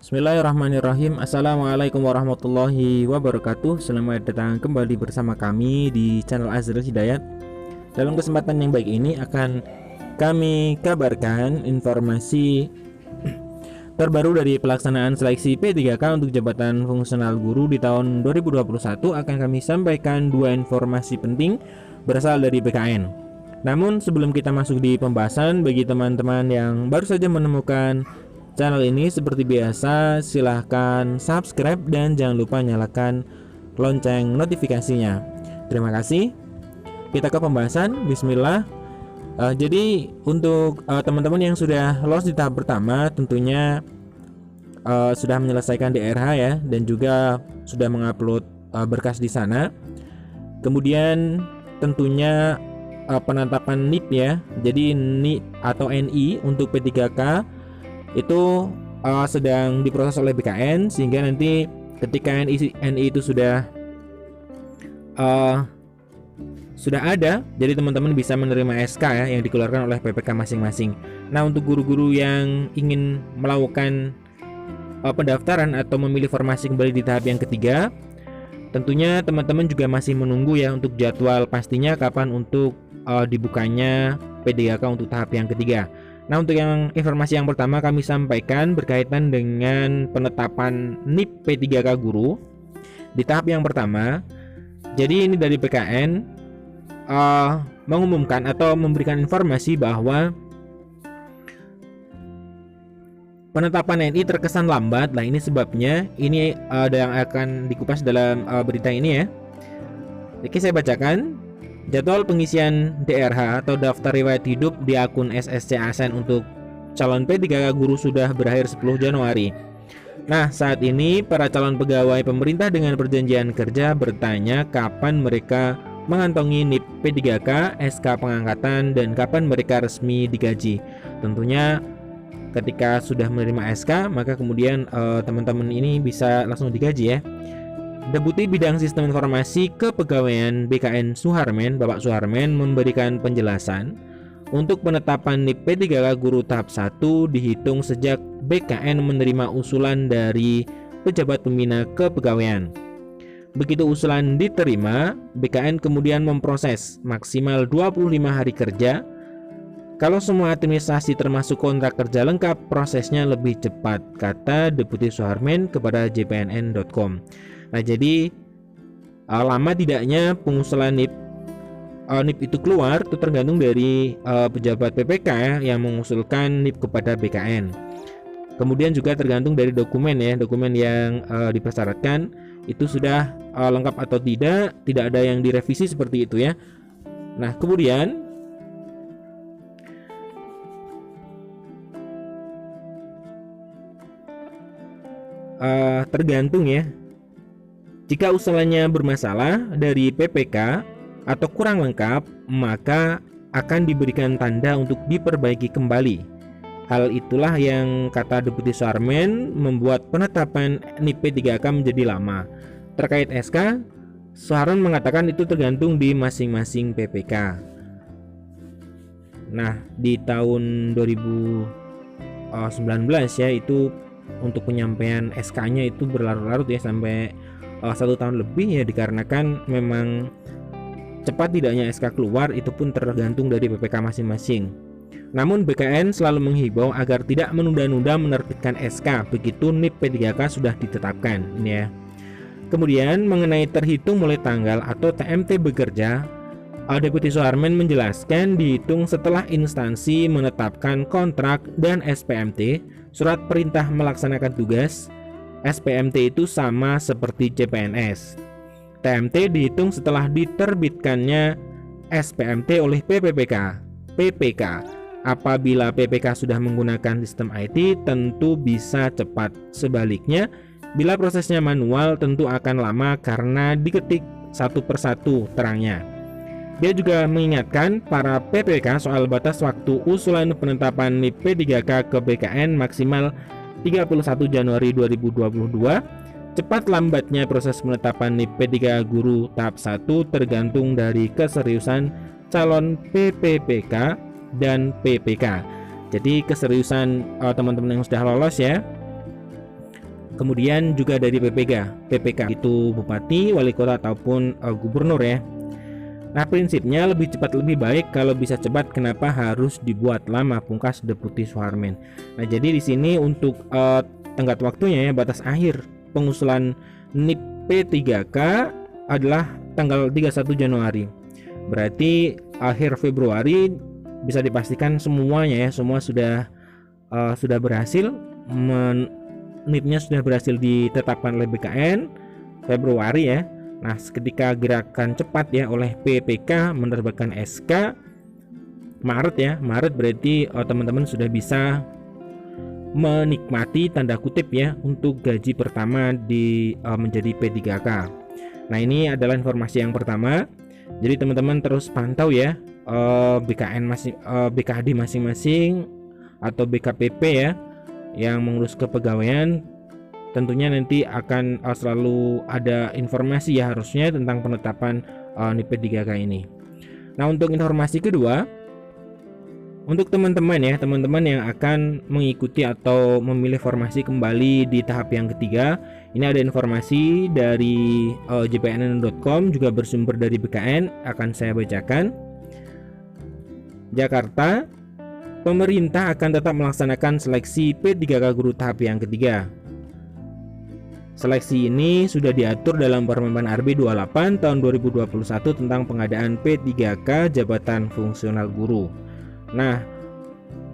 Bismillahirrahmanirrahim. Assalamualaikum warahmatullahi wabarakatuh. Selamat datang kembali bersama kami di channel Azril Hidayat. Dalam kesempatan yang baik ini akan kami kabarkan informasi terbaru dari pelaksanaan seleksi P3K untuk jabatan fungsional guru di tahun 2021. Akan kami sampaikan dua informasi penting berasal dari BKN. Namun sebelum kita masuk di pembahasan, bagi teman-teman yang baru saja menemukan channel ini, seperti biasa silahkan subscribe dan jangan lupa nyalakan lonceng notifikasinya. Terima kasih. Kita ke pembahasan. Bismillah. Jadi untuk teman-teman yang sudah lolos di tahap pertama, tentunya sudah menyelesaikan DRH ya, dan juga sudah mengupload berkas di sana. Kemudian tentunya penetapan NIP ya. Jadi NIP atau NI untuk P3K itu sedang diproses oleh BKN, sehingga nanti ketika NI itu sudah ada, jadi teman-teman bisa menerima SK ya yang dikeluarkan oleh PPK masing-masing. Nah, untuk guru-guru yang ingin melakukan pendaftaran atau memilih formasi kembali di tahap yang ketiga, tentunya teman-teman juga masih menunggu ya untuk jadwal pastinya kapan untuk dibukanya P3K untuk tahap yang ketiga. Nah, untuk yang informasi yang pertama kami sampaikan berkaitan dengan penetapan NIP P3K guru di tahap yang pertama. Jadi ini dari BKN mengumumkan atau memberikan informasi bahwa penetapan NI terkesan lambat. Nah, ini sebabnya. Ini ada yang akan dikupas dalam berita ini ya. Oke, saya bacakan. Jadwal pengisian DRH atau daftar riwayat hidup di akun SSC ASN untuk calon P3K guru sudah berakhir 10 Januari. Nah, saat ini para calon pegawai pemerintah dengan perjanjian kerja bertanya kapan mereka mengantongi NIP P3K, SK pengangkatan, dan kapan mereka resmi digaji. Tentunya ketika sudah menerima SK, maka kemudian teman-teman ini bisa langsung digaji ya. Deputi Bidang Sistem Informasi Kepegawaian BKN Suharmen, Bapak Suharmen, memberikan penjelasan untuk penetapan NIP P3K guru tahap 1 dihitung sejak BKN menerima usulan dari pejabat pembina kepegawaian. Begitu usulan diterima, BKN kemudian memproses maksimal 25 hari kerja. Kalau semua administrasi termasuk kontrak kerja lengkap, prosesnya lebih cepat, kata Deputi Suharmen kepada jpnn.com. Nah, jadi lama tidaknya pengusulan NIP itu keluar itu tergantung dari pejabat PPK ya, yang mengusulkan NIP kepada BKN. Kemudian juga tergantung dari dokumen ya, dokumen yang dipersyaratkan itu sudah lengkap atau tidak ada yang direvisi seperti itu ya. Nah, kemudian tergantung ya. Jika usulannya bermasalah dari PPK atau kurang lengkap, maka akan diberikan tanda untuk diperbaiki kembali. Hal itulah yang kata Deputi Suharmen membuat penetapan NIP P3K menjadi lama. Terkait SK, Suharmen mengatakan itu tergantung di masing-masing PPK. Nah, di tahun 2019 ya, itu untuk penyampaian SK-nya itu berlarut-larut ya, sampai 1 tahun lebih ya, dikarenakan memang cepat tidaknya SK keluar itu pun tergantung dari PPK masing-masing. Namun BKN selalu menghimbau agar tidak menunda-nunda menerbitkan SK begitu NIP P3K sudah ditetapkan ini ya. Kemudian mengenai terhitung mulai tanggal atau TMT bekerja, Deputi Suharmen menjelaskan dihitung setelah instansi menetapkan kontrak dan SPMT, surat perintah melaksanakan tugas. SPMT itu sama seperti CPNS. TMT dihitung setelah diterbitkannya SPMT oleh PPK. Apabila PPK sudah menggunakan sistem IT, tentu bisa cepat. Sebaliknya, bila prosesnya manual, tentu akan lama karena diketik satu persatu terangnya. Dia juga mengingatkan para PPK soal batas waktu usulan penetapan NIP P3K ke BKN maksimal 31 Januari 2022. Cepat lambatnya proses penetapan NIP P3K guru tahap 1 tergantung dari keseriusan calon PPPK dan PPK. Jadi keseriusan teman-teman yang sudah lolos ya, kemudian juga dari PPK itu bupati, wali kota ataupun gubernur ya. Nah, prinsipnya lebih cepat lebih baik. Kalau bisa cepat, kenapa harus dibuat lama? Pungkas Deputi Suharmen. Nah, jadi di sini untuk tenggat waktunya ya, batas akhir pengusulan NIP P3K adalah tanggal 31 Januari. Berarti akhir Februari bisa dipastikan semuanya ya, semua sudah berhasil, NIP-nya sudah berhasil ditetapkan oleh BKN Februari ya. Nah, ketika gerakan cepat ya oleh PPK menerbitkan SK Maret ya, Maret berarti teman-teman sudah bisa menikmati tanda kutip ya untuk gaji pertama di menjadi P3K. Nah, ini adalah informasi yang pertama. Jadi teman-teman terus pantau ya BKD masing-masing atau BKPP ya yang mengurus kepegawaian. Tentunya nanti akan selalu ada informasi ya harusnya tentang penetapan NIP P3K ini. Nah, untuk informasi kedua, untuk teman-teman yang akan mengikuti atau memilih formasi kembali di tahap yang ketiga, ini ada informasi dari jpnn.com juga bersumber dari BKN, akan saya bacakan. Jakarta, pemerintah akan tetap melaksanakan seleksi P3K guru tahap yang ketiga. Seleksi ini sudah diatur dalam Permen RB 28 tahun 2021 tentang pengadaan P3K jabatan fungsional guru. Nah,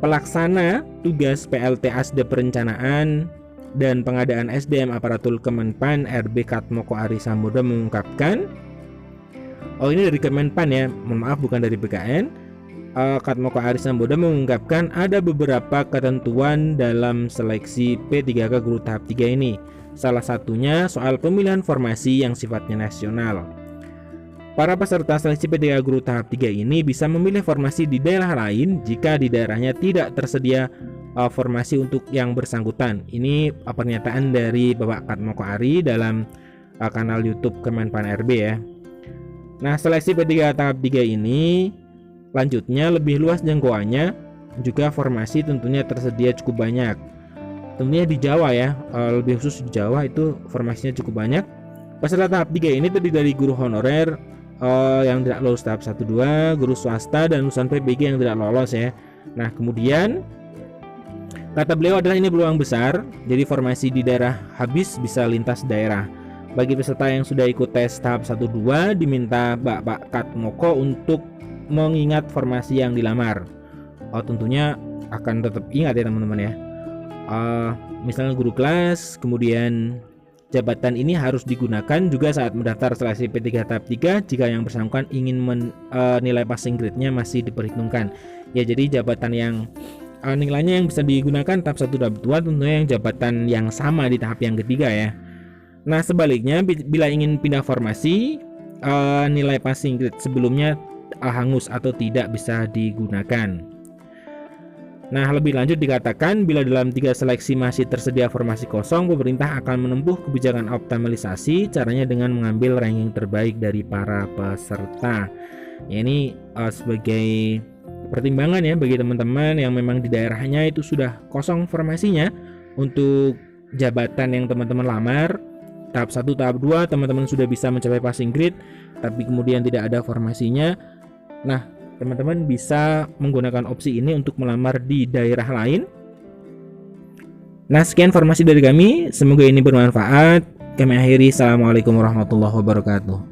pelaksana tugas PLT Asda Perencanaan dan Pengadaan SDM Aparatur Kemenpan RB Katmoko Ari Sambodo mengungkapkan, ini dari Kemenpan ya, mohon maaf bukan dari BKN. Katmoko Ari Sambodo mengungkapkan ada beberapa ketentuan dalam seleksi P3K guru tahap 3 ini. Salah satunya soal pemilihan formasi yang sifatnya nasional. Para peserta seleksi P3K guru tahap 3 ini bisa memilih formasi di daerah lain jika di daerahnya tidak tersedia formasi untuk yang bersangkutan. Ini pernyataan dari Bapak Katmoko Ari dalam kanal YouTube Kemenpan RB ya. Nah, seleksi P3K tahap 3 ini lanjutnya lebih luas jangkauannya, juga formasi tentunya tersedia cukup banyak. Tentunya di Jawa ya, lebih khusus di Jawa itu formasinya cukup banyak. Peserta tahap 3 ini terdiri dari guru honorer yang tidak lolos tahap 1-2, guru swasta dan lulusan PBG yang tidak lolos ya. Nah, kemudian kata beliau adalah ini peluang besar, jadi formasi di daerah habis bisa lintas daerah. Bagi peserta yang sudah ikut tes tahap 1-2 diminta Bapak Katmoko untuk mengingat formasi yang dilamar. Tentunya akan tetap ingat ya teman-teman ya. Misalnya guru kelas, kemudian jabatan ini harus digunakan juga saat mendaftar seleksi P3K tahap 3 jika yang bersangkutan ingin nilai passing grade-nya masih diperhitungkan. Ya, jadi jabatan yang nilainya yang bisa digunakan tahap 1 tahap 2 tentunya yang jabatan yang sama di tahap yang ketiga ya. Nah, sebaliknya bila ingin pindah formasi, nilai passing grade sebelumnya hangus atau tidak bisa digunakan. Nah, lebih lanjut dikatakan bila dalam 3 seleksi masih tersedia formasi kosong, pemerintah akan menempuh kebijakan optimalisasi, caranya dengan mengambil ranking terbaik dari para peserta. Ya, ini sebagai pertimbangan ya bagi teman-teman yang memang di daerahnya itu sudah kosong formasinya untuk jabatan yang teman-teman lamar. Tahap 1, tahap 2 teman-teman sudah bisa mencapai passing grade, tapi kemudian tidak ada formasinya. Nah, teman-teman bisa menggunakan opsi ini untuk melamar di daerah lain. Nah, sekian informasi dari kami, semoga ini bermanfaat. Kami akhiri, assalamualaikum warahmatullahi wabarakatuh.